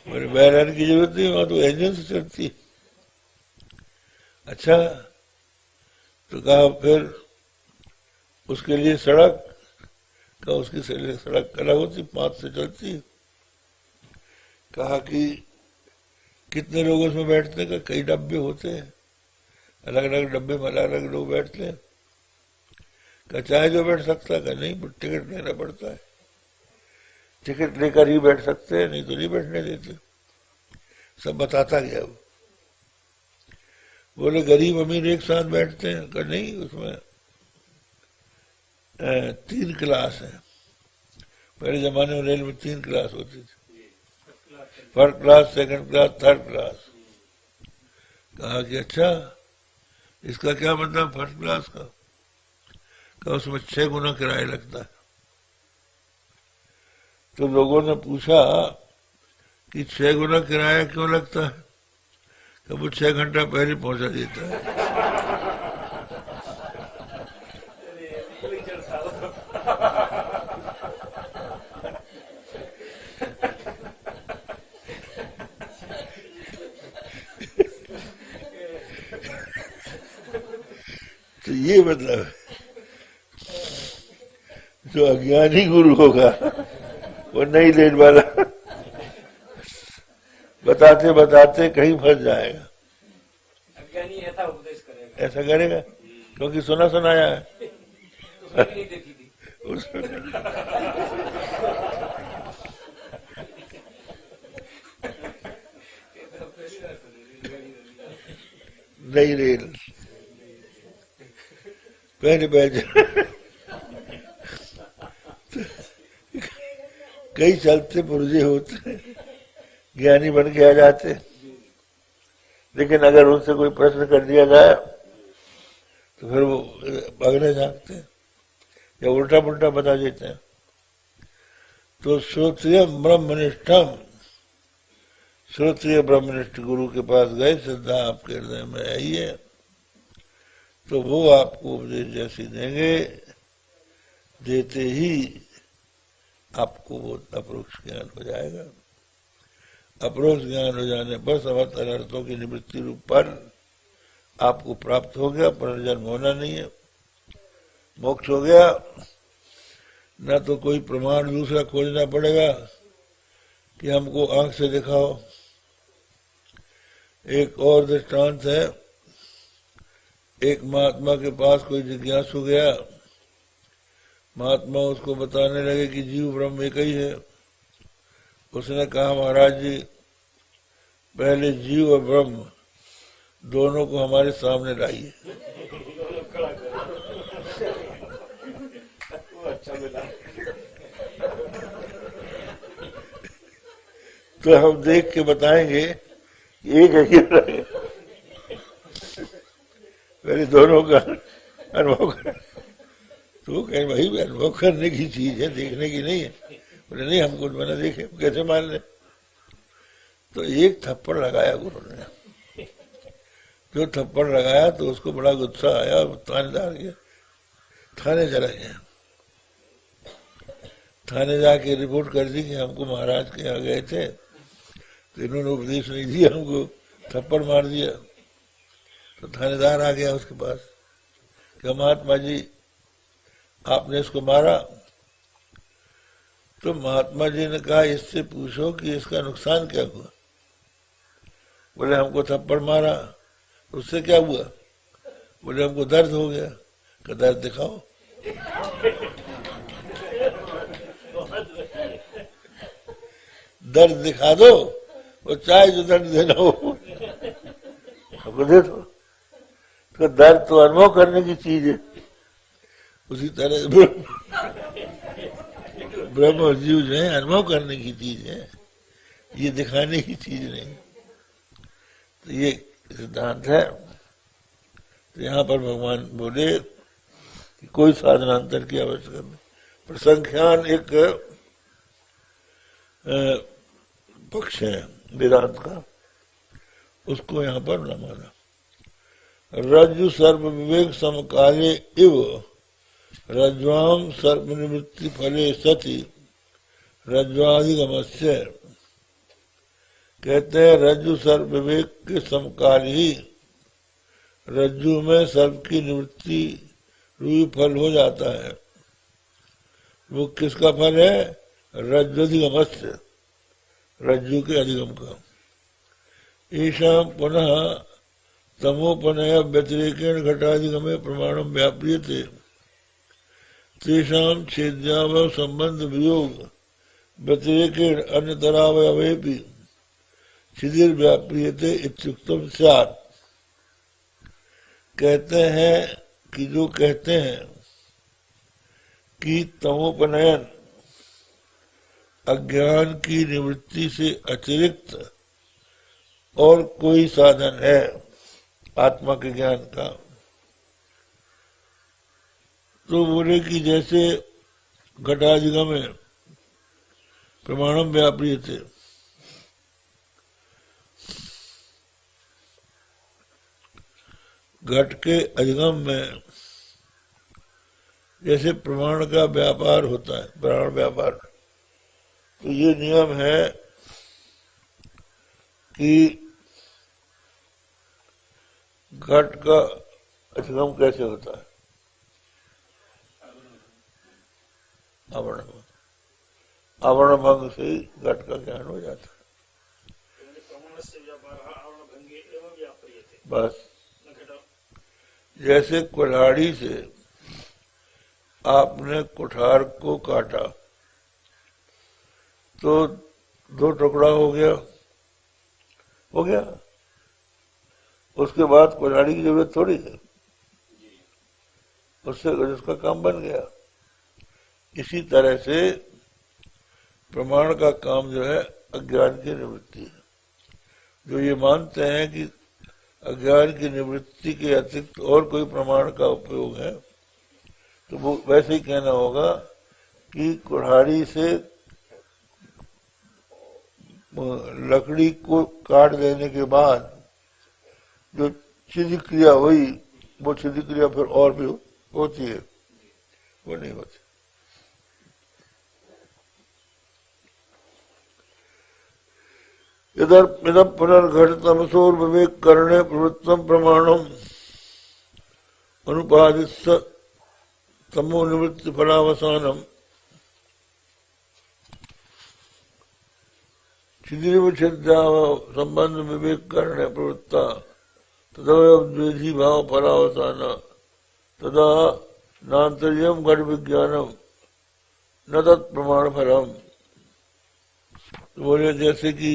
मेरे बैल आने की जरूरत नहीं, वहां तो इंजन से चलती है। अच्छा, तो कहा फिर उसके लिए सड़क का, उसकी सड़क अलग होती, 5 से चलती है। कहा कि कितने लोग उसमें बैठते हैं? कई डब्बे होते हैं, अलग अलग डब्बे में अलग अलग लोग बैठते हैं। क्या चाहे जो बैठ सकता है? नहीं, टिकट लेना पड़ता है। टिकट लेकर ही बैठ सकते हैं, नहीं तो नहीं बैठने देते। सब बताता गया वो। बोले गरीब अमीर एक साथ बैठते हैं? क्या नहीं, उसमें 3 क्लास है। पहले जमाने में रेल में 3 क्लास होती थी, first class, second class, third class. कहा कि अच्छा, इसका क्या मतलब फर्स्ट क्लास का? कहा उसमें 6 गुना किराया लगता है। तो लोगों ने पूछा कि 6 गुना किराया क्यों लगता है? कि वो 6 घंटा पहले पहुंचा देता है। तो ये मतलब है, जो अज्ञानी गुरु होगा वो नहीं लेने वाला, बताते बताते कहीं फंस जाएगा। अज्ञानी ऐसा उपदेश करेगा, ऐसा करेगा क्योंकि सुना सुनाया है। उसने भी नहीं देखी थी। नई रेल पहले बैठ कई चलते पुर्जे होते हैं, ज्ञानी बन के आ जाते, लेकिन अगर उनसे कोई प्रश्न कर दिया जाए तो फिर वो भागने जागते हैं या उल्टा पुल्टा बता देते हैं। तो श्रोत्रिय ब्रह्मनिष्ठम, श्रोत्रिय ब्रह्मनिष्ठ गुरु के पास गए, श्रद्धा आपके हृदय में आई है, तो वो आपको उपदेश जैसी देंगे, देते ही आपको वो अपरोक्ष ज्ञान हो जाएगा। अपरोक्ष ज्ञान हो जाने पर समस्त अनर्थों की निवृत्ति रूप फल आपको प्राप्त हो गया, पुनर्जन्म होना नहीं है, मोक्ष हो गया। न तो कोई प्रमाण दूसरा खोजना पड़ेगा कि हमको आंख से दिखाओ। एक और दृष्टांत है, एक महात्मा के पास कोई जिज्ञासु गया, महात्मा उसको बताने लगे कि जीव ब्रह्म एक ही है। उसने कहा महाराज जी, पहले जीव और ब्रह्म दोनों को हमारे सामने लाइए। तो हम देख के बताएंगे एक है, पहले दोनों का अनुभव कर। तो कहें भाई अनुभव करने की चीज है, देखने की नहीं है। बोले नहीं, हमको मैंने देखे, कैसे मान ले? तो एक थप्पड़ लगाया गुरु ने। जो थप्पड़ लगाया तो उसको बड़ा गुस्सा आया, थानेदार के थाने चला गया। थाने जाके रिपोर्ट कर दी कि हमको महाराज के यहाँ गए थे तो इन्होंने उपदेश नहीं दिया, हमको थप्पड़ मार दिया। तो थानेदार आ गया उसके पास कि महात्मा जी आपने इसको मारा। तो महात्मा जी ने कहा इससे पूछो कि इसका नुकसान क्या हुआ। बोले हमको थप्पड़ मारा, उससे क्या हुआ? बोले हमको दर्द हो गया। कि दर्द दिखाओ। दर्द दिखा दो, वो चाहे जो दर्द देना हो हमको दे दो। तो दर्द तो अनुभव करने की चीज है। उसी तरह ब्रह्म और जीव जो है अनुभव करने की चीज है, ये दिखाने की चीज नहीं। तो ये सिद्धांत है। तो यहाँ पर भगवान बोले कि कोई साधनांतर की आवश्यकता नहीं। प्रसंख्यान एक पक्ष है वेदांत का, उसको यहाँ पर न माना। रज्जु सर्व विवेक समकाले इव रज्ज्वाम सर्व निवृत्ति फले सति रज्ज्वादिगमस्य। कहते हैं रज्जु सर्व विवेक के समकाल ही रज्जु में सर्व की निवृत्ति रूपी फल हो जाता है। वो किसका फल है? रज्ज्वादिगमस्य, रज्जु के अधिगम का। ईशा पुनः तमोपनय व्यतिरेकेण घटाधिगमे प्रमाणम व्याप्रियते तेषां छेद्यावय संबंध वियोग व्यतिरेकेण अन्यतरावयवेपि छिदिर व्याप्रियते इत्युक्तम स्यात्। कहते हैं कि जो कहते हैं कि तमोपनयन अज्ञान की निवृत्ति से अतिरिक्त और कोई साधन है आत्मा के ज्ञान का, तो बोले कि जैसे घटाधिगम है प्रमाणम व्याप्रियते, घट के अधिगम में जैसे प्रमाण का व्यापार होता है, प्रमाण व्यापार, तो ये नियम है कि घट का अधिगम कैसे होता है? आवरण, आवरण भंग से ही घट का ज्ञान हो जाता है। बस जैसे कुल्हाड़ी से आपने कुठार को काटा तो दो टुकड़ा हो गया, हो गया, उसके बाद कुल्हाड़ी की जरूरत थोड़ी है, उससे उसका काम बन गया। इसी तरह से प्रमाण का काम जो है अज्ञान की निवृत्ति है। जो ये मानते हैं कि अज्ञान की निवृत्ति के अतिरिक्त और कोई प्रमाण का उपयोग है, तो वो वैसे ही कहना होगा कि कुल्हाड़ी से लकड़ी को काट देने के बाद जो छिदी क्रिया हुई, वो छिदी क्रिया फिर और भी होती है, वो नहीं होती। इधर पुनर्घट तमसोर विवेक करणे प्रवृत्तम प्रमाणम अनुपादित तमो निवृत्ति फलावसानम छिद्रिव छिद्याव संबंध विवेक करणे प्रवृत्ता तदवद्वेधी भाव फलावसान तदा नान्तर्यम घट विज्ञानम न तत्प्रमाण फलम। बोले जैसे कि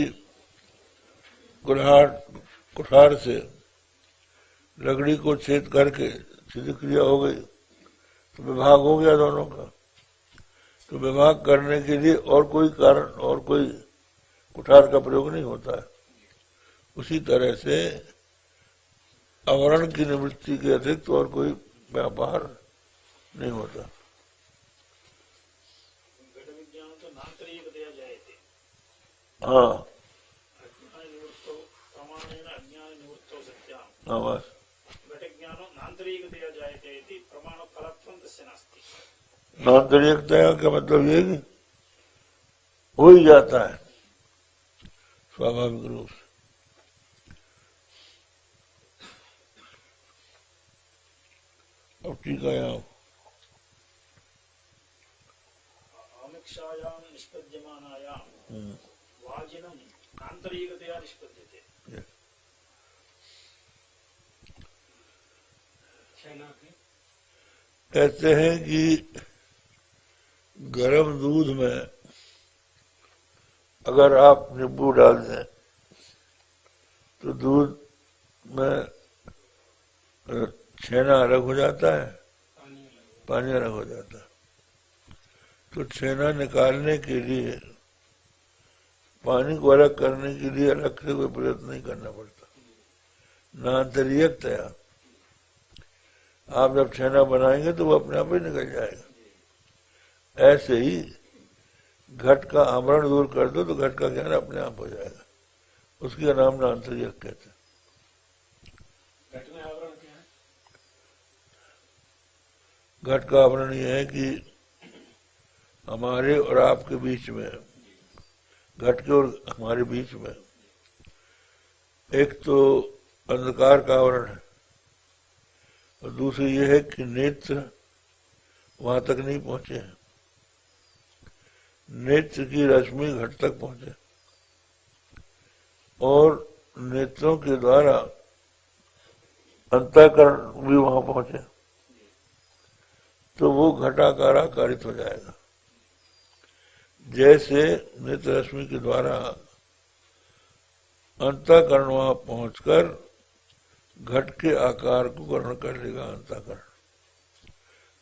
कुठार से लकड़ी को छेद करके सीधी क्रिया हो गई तो विभाग हो गया दोनों का। तो विभाग करने के लिए और कोई कारण और कोई कुठार का प्रयोग नहीं होता है। उसी तरह से आवरण की निवृत्ति के अतिरिक्त और कोई व्यापार नहीं होता। हाँ बस नान्तरिकता का मतलब ये कि हो ही जाता है स्वाभाविक रूप से। अब ठीक है यहाँ कहते हैं कि गर्म दूध में अगर आप नींबू डाल दें तो दूध में छेना अलग हो जाता है, पानी अलग हो जाता है। तो छेना निकालने के लिए, पानी को अलग करने के लिए अलग से कोई प्रयत्न नहीं करना पड़ता। नान्तरिकतया आप जब छेना बनाएंगे तो वो अपने आप ही निकल जाएगा। ऐसे ही घट का आवरण दूर कर दो तो घट का ज्ञान अपने आप हो जाएगा। उसकी नाम नान्तर्यक कहते हैं। घट में आवरण क्या है? घट का आवरण यह है कि हमारे और आपके बीच में, घट के और हमारे बीच में एक तो अंधकार का आवरण है, और दूसरी ये है कि नेत्र वहां तक नहीं पहुंचे हैं। नेत्र की रश्मि घट तक पहुंचे और नेत्रों के द्वारा अंतःकरण भी वहां पहुंचे, तो वो घटाकार आकारित हो जाएगा। जैसे नेत्र रश्मि के द्वारा अंतःकरण वहां पहुंचकर घट के आकार को ग्रहण कर लेगा अंतःकरण।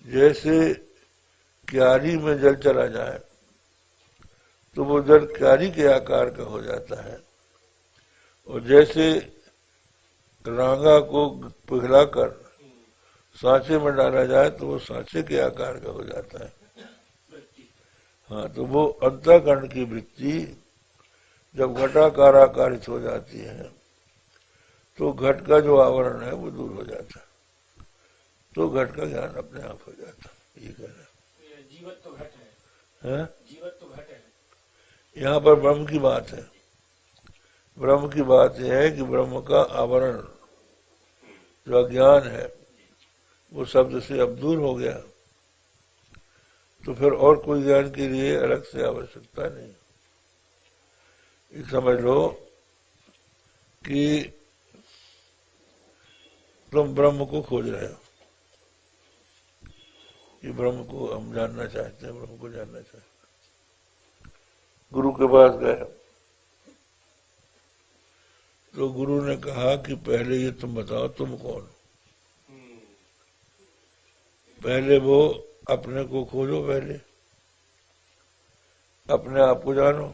जैसे क्यारी में जल चला जाए तो वो जल क्यारी के आकार का हो जाता है, और जैसे रांगा को पिघलाकर सांचे में डाला जाए तो वो सांचे के आकार का हो जाता है। हाँ, तो वो अंतःकरण की वृत्ति जब घटाकार आकारित हो जाती है तो घट का जो आवरण है वो दूर हो जाता है, तो घट का ज्ञान अपने आप हो जाता है। ये कहना है। जीवत तो घट है, जीवत तो घट है। यहाँ पर ब्रह्म की बात है। ब्रह्म की बात यह है कि ब्रह्म का आवरण जो अज्ञान है वो शब्द से अब दूर हो गया, तो फिर और कोई ज्ञान के लिए अलग से आवश्यकता नहीं। ये समझ लो कि तुम ब्रह्म को खोज रहे हो, कि ब्रह्म को हम जानना चाहते हैं, ब्रह्म को जानना चाहते हैं। गुरु के पास गए तो गुरु ने कहा कि पहले ये तुम बताओ तुम कौन। पहले वो अपने को खोजो, पहले अपने आप को जानो।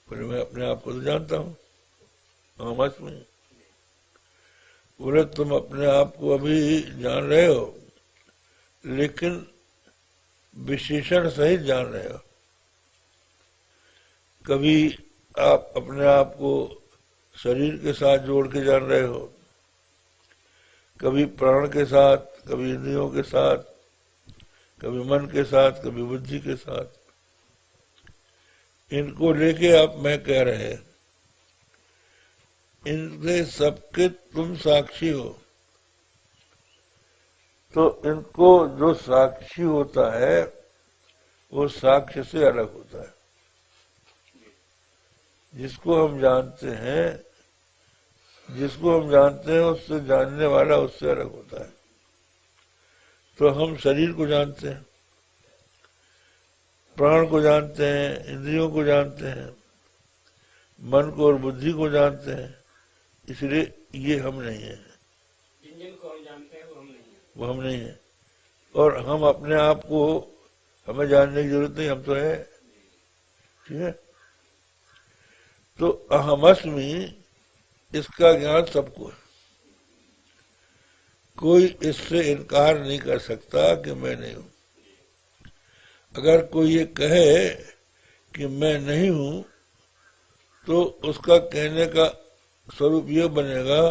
बोले मैं अपने आप को तो जानता हूँ, हमस में। बोले तुम अपने आप को अभी जान रहे हो, लेकिन विशेषण सहित जान रहे हो। कभी आप अपने आप को शरीर के साथ जोड़ के जान रहे हो, कभी प्राण के साथ, कभी इंद्रियों के साथ, कभी मन के साथ, कभी बुद्धि के साथ। इनको लेके आप मैं कह रहे हैं, इनसे सबके तुम साक्षी हो। तो इनको जो साक्षी होता है वो साक्ष्य से अलग होता है। जिसको हम जानते हैं, उससे जानने वाला उससे अलग होता है। तो हम शरीर को जानते हैं, प्राण को जानते हैं, इंद्रियों को जानते हैं, मन को और बुद्धि को जानते हैं, इसलिए ये हम नहीं है। जिनको हम जानते हैं वो हम नहीं है, वो हम नहीं है। और हम अपने आप को, हमें जानने की जरूरत नहीं, हम तो है। ठीक है। तो अहमस्मि इसका ज्ञान सबको है। कोई इससे इनकार नहीं कर सकता कि मैं नहीं हूं। अगर कोई ये कहे कि मैं नहीं हूं तो उसका कहने का स्वरूप यह बनेगा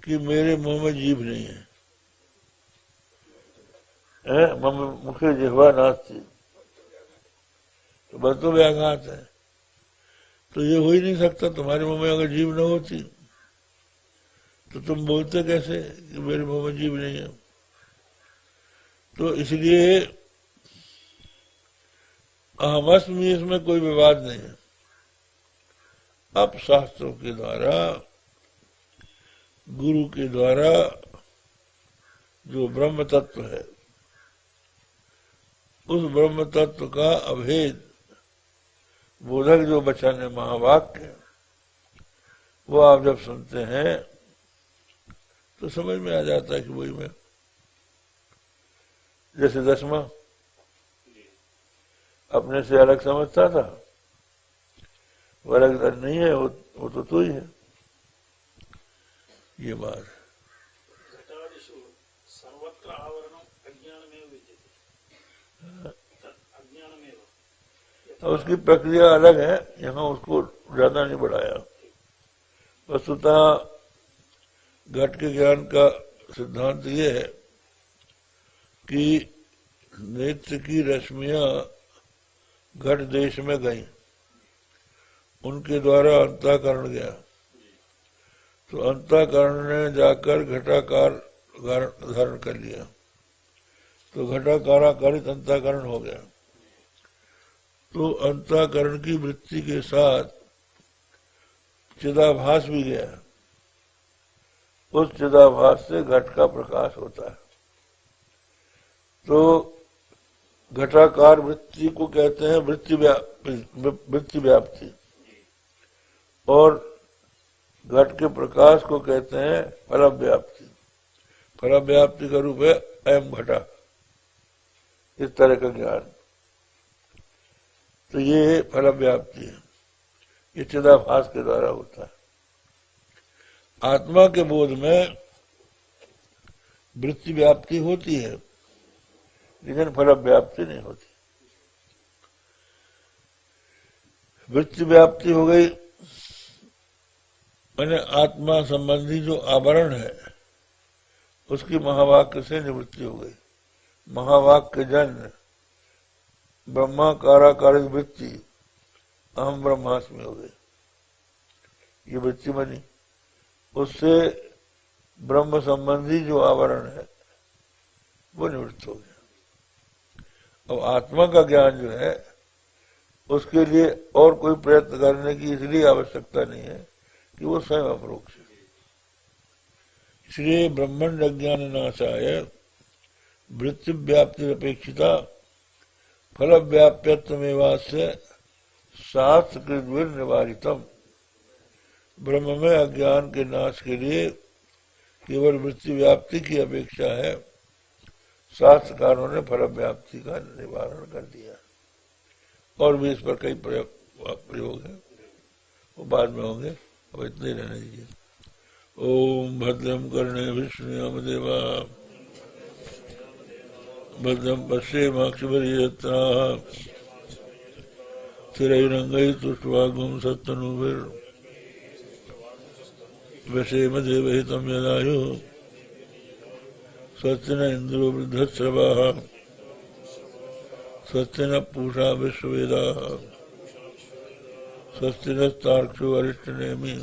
कि मेरे मुंह में जीभ नहीं है, मुखे जिह्वा नास्ति, तो बस तो व्याघात है। तो ये हो ही नहीं सकता। तुम्हारे मुंह में अगर जीभ न होती तो तुम बोलते कैसे कि मेरे मुंह में जीभ नहीं है। तो इसलिए अहमस्मि इसमें कोई विवाद नहीं है। अब शास्त्रों के द्वारा, गुरु के द्वारा जो ब्रह्म तत्व है, उस ब्रह्म तत्व का अभेद बोधक जो वचन है, महावाक्य, वो आप जब सुनते हैं तो समझ में आ जाता है कि वही मैं। जैसे दसवां अपने से अलग समझता था, वो अलग नहीं है, वो तो तू ही है। ये बात है। घटादिषु सर्वत्र आवरणं अज्ञानमेव विद्यते। अज्ञानमेव उसकी प्रक्रिया अलग है, यहाँ उसको ज्यादा नहीं बढ़ाया। वस्तुतः घट के ज्ञान का सिद्धांत ये है कि नेत्र की रश्मियां घट देश में गई, उनके द्वारा अंतःकरण गया, तो अंतःकरण ने जाकर घटाकार धारण कर लिया, तो घटाकाराकारित अंतःकरण हो गया। तो अंतःकरण की वृत्ति के साथ चिदाभास भी गया, उस चिदाभास से घट का प्रकाश होता है। तो घटाकार वृत्ति को कहते हैं वृत्ति व्याप्ति, और घट के प्रकाश को कहते हैं फल व्याप्ति। फल व्याप्ति का रूप है अयम घटा, इस तरह का ज्ञान। तो ये फल व्याप्ति है, ये चिदाभास के द्वारा होता है। आत्मा के बोध में वृत्ति व्याप्ति होती है, लेकिन फल व्याप्ति नहीं होती। वृत्ति व्याप्ति हो गई मैंने आत्मा संबंधी जो आवरण है उसकी महावाक्य से निवृत्ति हो गई। महावाक्य जन्य ब्रह्माकाराकारिक वृत्ति अहम ब्रह्मास्मि हो गई, ये वृत्ति बनी। उससे ब्रह्म संबंधी जो आवरण है वो निवृत्त हो गया। अब आत्मा का ज्ञान जो है उसके लिए और कोई प्रयत्न करने की इसलिए आवश्यकता नहीं है कि वो स्वयं अपरोक्ष है। इसलिए ब्रह्मांड ज्ञान नाशाय वृत्ति व्याप्ति अपेक्षिता फल व्याप्यत्वमेवास्य शास्त्रकृद्भिर निवारितम। ब्रह्म में अज्ञान के नाश के लिए केवल वृत्ति व्याप्ति की अपेक्षा है, शास्त्रकारों ने फल व्याप्ति का निवारण कर दिया। और भी इस पर कई प्रयोग है, वो बाद में होंगे, अब इतने ही रहने दीजिए। ओम भद्रम कर्णे विष्णुयाम देवा भद्रम पश्येमाक्षभिर्यजत्राः स्थिरैरङ्गैस्तुष्ट्वागुं सत्तनूभिर् वशेम देवहितं यदायुः स्वस्ति न इन्द्रो वृद्धश्रवाः स्वस्ति न पूषा विश्ववेदाः स्वस्ति नस्तार्क्ष्यो अरिष्टनेमि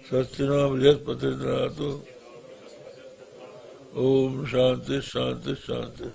स्वस्ति नो बृहस्पतिर्दधातु। ओम शांति शांति शांति।